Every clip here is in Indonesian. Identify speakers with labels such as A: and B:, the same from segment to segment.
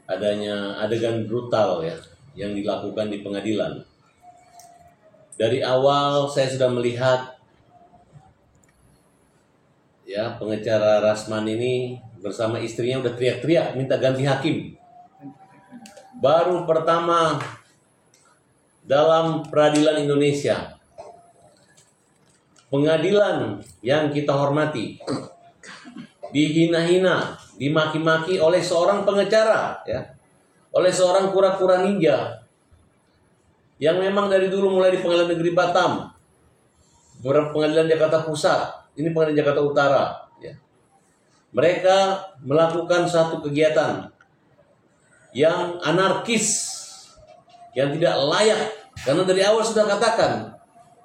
A: adanya adegan brutal ya yang dilakukan di pengadilan. Dari awal saya sudah melihat ya pengacara Rasman ini bersama istrinya udah teriak-teriak minta ganti hakim. Baru pertama dalam peradilan Indonesia, pengadilan yang kita hormati dihina-hina, dimaki-maki oleh seorang pengacara ya, oleh seorang kura-kura ninja yang memang dari dulu mulai di Pengadilan Negeri Batam, Pengadilan Jakarta Pusat, ini Pengadilan Jakarta Utara ya. Mereka melakukan satu kegiatan yang anarkis, yang tidak layak, karena dari awal sudah katakan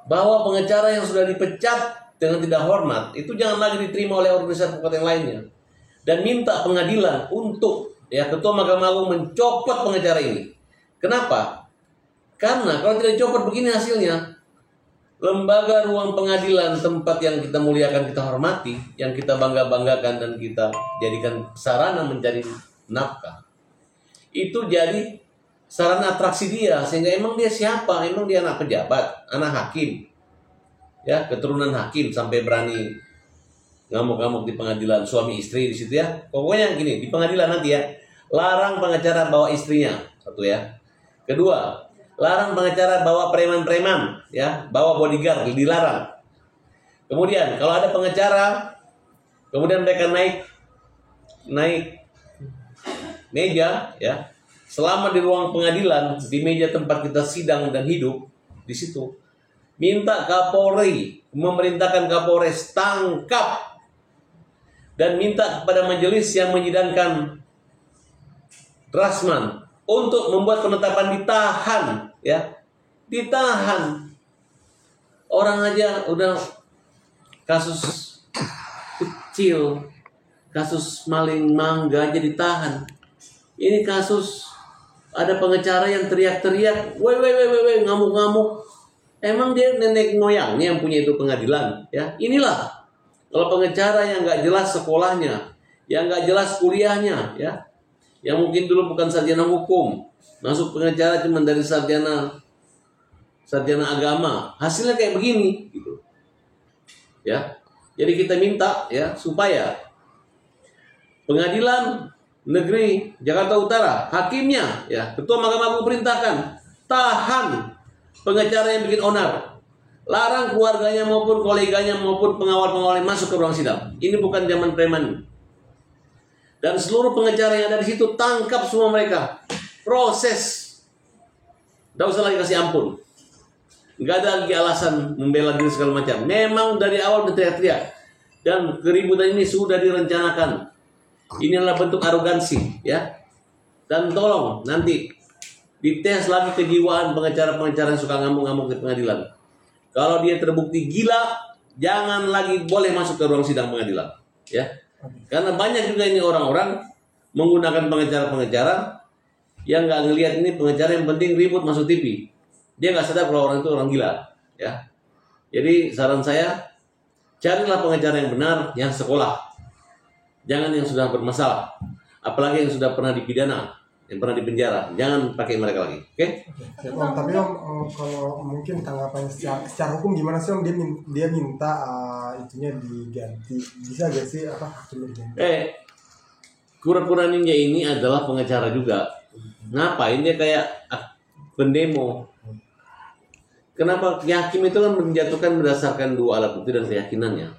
A: bahwa pengacara yang sudah dipecat dengan tidak hormat itu jangan lagi diterima oleh organisasi advokat yang lainnya, dan minta pengadilan untuk ya Ketua Mahkamah Agung mencopot pengacara ini. Kenapa? Karena kalau tidak dicopot begini hasilnya. Lembaga ruang pengadilan, tempat yang kita muliakan, kita hormati, yang kita bangga-banggakan dan kita jadikan sarana mencari nafkah, itu jadi sarana atraksi dia. Sehingga emang dia siapa? Emang dia anak pejabat, anak hakim ya, keturunan hakim sampai berani ngamuk-ngamuk di pengadilan, suami istri di situ ya. Pokoknya gini, di pengadilan nanti ya, larang pengacara bawa istrinya, satu ya. Kedua, larang pengacara bawa preman-preman ya, bawa bodyguard, dilarang. Kemudian kalau ada pengacara kemudian mereka naik meja ya, selama di ruang pengadilan, di meja tempat kita sidang dan hidup di situ, minta Kapolri, memerintahkan Kapolres tangkap, dan minta kepada majelis yang menyidangkan Rasman untuk membuat penetapan ditahan ya, ditahan. Orang aja udah kasus kecil, kasus maling mangga aja ditahan. Ini kasus ada pengacara yang teriak-teriak, weh, ngamuk-ngamuk. Emang dia nenek moyangnya yang punya itu pengadilan ya. Inilah kalau pengacara yang nggak jelas sekolahnya, yang nggak jelas kuliahnya ya, yang mungkin dulu bukan sarjana hukum, masuk pengacara cuma dari sarjana agama, hasilnya kayak begini gitu ya. Jadi kita minta ya supaya Pengadilan Negeri Jakarta Utara, hakimnya ya, Ketua Mahkamah Agung perintahkan tahan pengacara yang bikin onar, larang keluarganya maupun koleganya maupun pengawal-pengawal yang masuk ke ruang sidang. Ini bukan zaman preman. Dan seluruh pengacara yang ada di situ tangkap semua mereka, proses, tidak usah lagi kasih ampun, nggak ada lagi alasan membela diri segala macam. Memang dari awal berteriak-teriak, dan keributan ini sudah direncanakan. Ini adalah bentuk arogansi, ya. Dan tolong nanti dites lagi kejiwaan pengacara-pengacara yang suka ngamuk-ngamuk di pengadilan. Kalau dia terbukti gila, jangan lagi boleh masuk ke ruang sidang pengadilan, ya. Karena banyak juga ini orang-orang menggunakan pengacara-pengacara yang nggak ngelihat ini pengacara yang penting ribut masuk TV. Dia nggak sadar kalau orang itu orang gila, ya. Jadi saran saya, carilah pengacara yang benar, yang sekolah. Jangan yang sudah bermasalah, apalagi yang sudah pernah dipidana, yang pernah dipenjara. Jangan pakai mereka lagi, oke?
B: Om, tapi Om, kalau mungkin tanggapannya secara hukum gimana sih Om? Dia minta itunya diganti, bisa gak sih apa hakimnya diganti?
A: Kura-kura ninja ini adalah pengacara juga. Ngapain dia kayak pendemo? Kenapa hakim itu kan menjatuhkan berdasarkan dua alat bukti dan keyakinannya.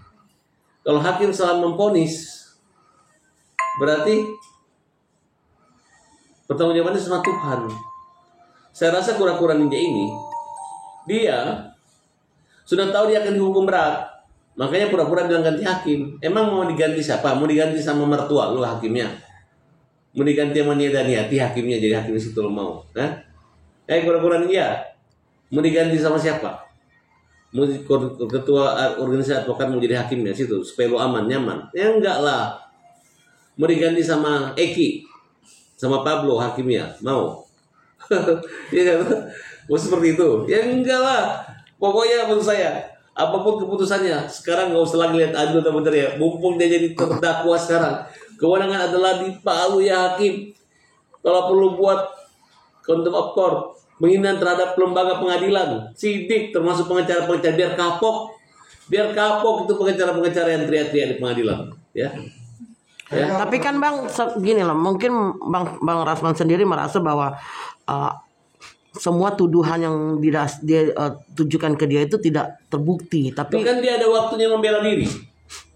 A: Kalau hakim salah memvonis, berarti pertanggungjawabannya sama Tuhan. Saya rasa kura-kura ninja ini, dia sudah tahu dia akan dihukum berat, makanya pura-pura bilang ganti hakim. Emang mau diganti siapa? Mau diganti sama mertua lu hakimnya? Mau diganti sama Niati hakimnya jadi hakim situ lu mau? Kura-kura ninja, mau diganti sama siapa? Mau ketua organisasi advokat mau jadi hakimnya situ supaya lu aman nyaman? Ya enggak lah. Mau diganti sama Eki, sama Pablo hakimnya, mau? Ya, mau seperti itu? Ya enggak lah. Pokoknya menurut saya, apapun keputusannya, sekarang nggak usah lagi lihat adil atau benar ya. Mumpung dia jadi terdakwa sekarang, kewenangan adalah di Pak Alu ya hakim. Kalau perlu buat contempt of court, penghinaan terhadap lembaga pengadilan, sidik termasuk pengacara-pengacara, biar kapok itu pengacara-pengacara yang teriak-teriak di pengadilan, ya. Ya.
C: Tapi kan Bang, gini lah, mungkin Bang Rasman sendiri merasa bahwa semua tuduhan yang dia tujukan ke dia itu tidak terbukti. Tapi
A: kan dia ada waktunya membela diri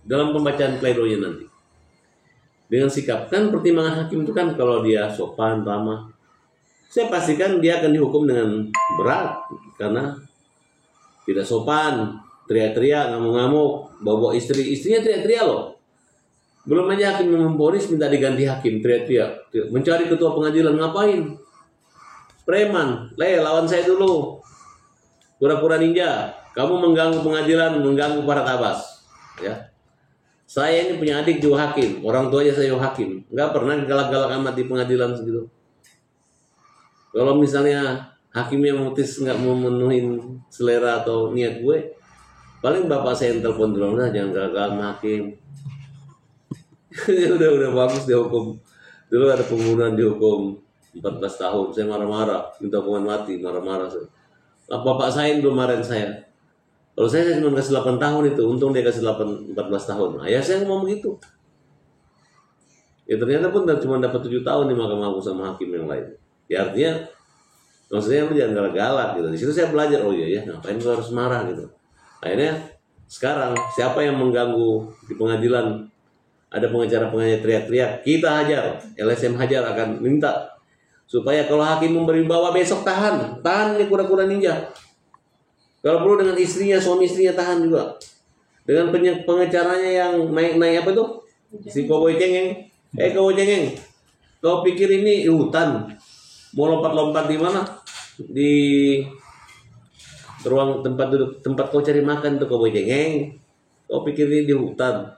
A: dalam pembacaan pledoinya nanti. Dengan sikap, kan pertimbangan hakim itu kan kalau dia sopan, ramah, saya pastikan dia akan dihukum dengan berat karena tidak sopan, teriak-teriak, ngamuk-ngamuk, bawa istrinya teriak-teriak loh. Belum aja hakim memvonis minta diganti hakim, teriak-teriak, mencari ketua pengadilan, ngapain? Preman, lawan saya dulu. Pura-pura ninja, kamu mengganggu pengadilan, mengganggu para tabas. Ya, saya ini punya adik juga hakim, orang tuanya saya juga hakim, nggak pernah galak-galak amat di pengadilan segitu. Kalau misalnya hakimnya memutus nggak memenuhi selera atau niat gue, paling bapak saya yang telepon dulu, nah jangan galak-galak sama hakim. udah bagus dihukum. Dulu ada pembunuhan dihukum 14 tahun, saya marah-marah, minta hukuman mati, marah-marah. Bapak saya yang belum marahin saya. Kalau saya cuma kasih 8 tahun itu, untung dia kasih 14 tahun. Ayah saya ngomong begitu. Ya ternyata pun cuma dapat 7 tahun di Mahkamah Agung sama hakim yang lain. Ya artinya, maksudnya lu jangan galak-galak gitu. Di situ saya belajar, oh iya ya, ngapain gua harus marah gitu. Akhirnya sekarang siapa yang mengganggu di pengadilan, ada pengacara-pengacara teriak-teriak, kita hajar, LSM hajar akan minta supaya kalau hakim memberi bawa besok tahan ini kura-kura ninja. Kalau perlu dengan istrinya, suami istrinya tahan juga. Dengan pengacaranya yang naik apa tuh? Si Koboi Cengeng. Koboi Cengeng, kau pikir ini hutan? Mau lompat-lompat di mana? Di ruang tempat duduk, tempat kau cari makan tuh Koboi Cengeng. Kau pikir ini di hutan?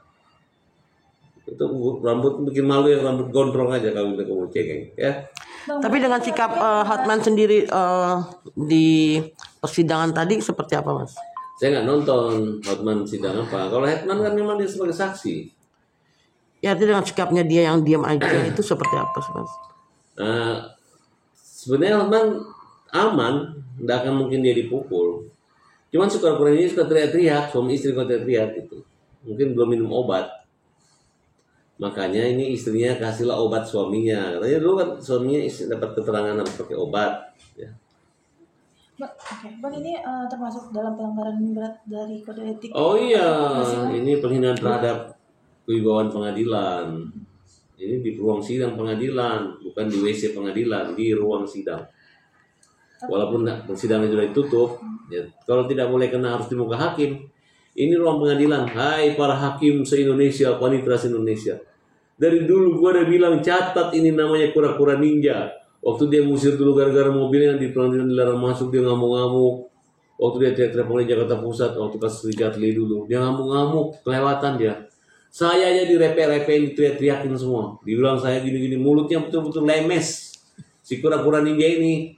A: Itu rambut bikin malu yang rambut gondrong aja kalau udah Koboi Cengeng, ya.
C: Tapi dengan sikap Hotman sendiri di persidangan tadi seperti apa, Mas?
A: Saya nggak nonton Hotman sidang apa. Kalau Hotman kan memang dia sebagai saksi.
C: Ya, itu dengan sikapnya dia yang diam aja itu seperti apa, Mas?
A: Sebenarnya Hotman aman, nggak akan mungkin dia dipukul. Cuman suka-suka ini suka teriak-teriak, suami istri suka teriak gitu. Mungkin belum minum obat. Makanya ini istrinya kasihlah obat suaminya. Katanya dulu kan suaminya dapat keterangan harus pakai obat. Ya.
D: Bang, ini termasuk dalam pelanggaran berat dari kode etik.
A: Oh iya, ini penghinaan terhadap kewibawaan pengadilan. Ini di ruang sidang pengadilan, bukan di WC pengadilan, di ruang sidang. Walaupun persidangan sudah ditutup, ya, kalau tidak boleh kena harus di muka hakim. Ini ruang pengadilan. Hai para hakim se-Indonesia, panitera se-Indonesia. Dari dulu gua udah bilang catat ini namanya kura-kura ninja. Waktu dia ngusir dulu gara-gara mobilnya di pengadilan dilarang masuk, dia ngamuk-ngamuk. Waktu dia teriak-teriak di Jakarta Pusat, waktu kasus Rijatli dulu, dia ngamuk-ngamuk, kelewatan dia. Saya aja direpe-repein, teriak-teriakin semua. Dibilang saya gini-gini, mulutnya betul-betul lemes. Si kura-kura ninja ini.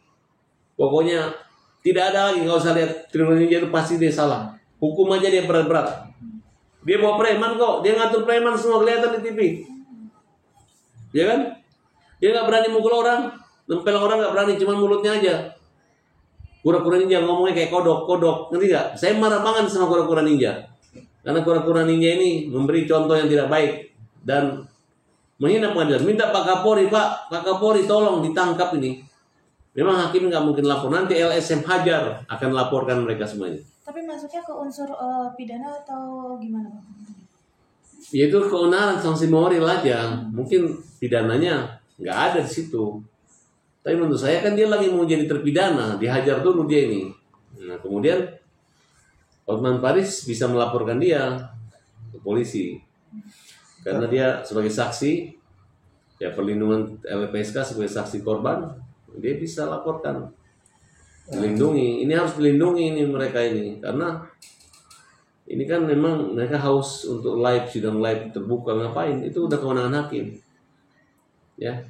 A: Pokoknya tidak ada lagi, nggak usah lihat kura-kura ninja itu pasti dia salah. Hukum aja dia berat-berat. Dia bawa preman kok, dia ngatur preman semua kelihatan di TV. Ya kan? Dia nggak berani mukul orang, nempel orang nggak berani, cuma mulutnya aja. Kura-kura ninja ngomongnya kayak kodok, ngerti nggak? Saya marah banget sama kura-kura ninja, karena kura-kura ninja ini memberi contoh yang tidak baik dan menghina pengadilan. Minta Pak Kapolri tolong ditangkap ini. Memang hakim nggak mungkin lapor, nanti LSM Hajar akan laporkan mereka semuanya.
D: Tapi masuknya ke unsur pidana atau gimana, Bang?
A: Ya itu keonaran, sanksi moral aja. Mungkin pidananya nggak ada di situ. Tapi menurut saya kan dia lagi mau jadi terpidana, dihajar dulu dia ini. Nah kemudian Hotman Paris bisa melaporkan dia ke polisi karena dia sebagai saksi, ya perlindungan LPSK sebagai saksi korban, dia bisa laporkan, dilindungi. Ini harus dilindungi ini mereka ini karena ini kan memang mereka haus untuk sidang live terbuka, ngapain? Itu udah kewenangan hakim. Ya.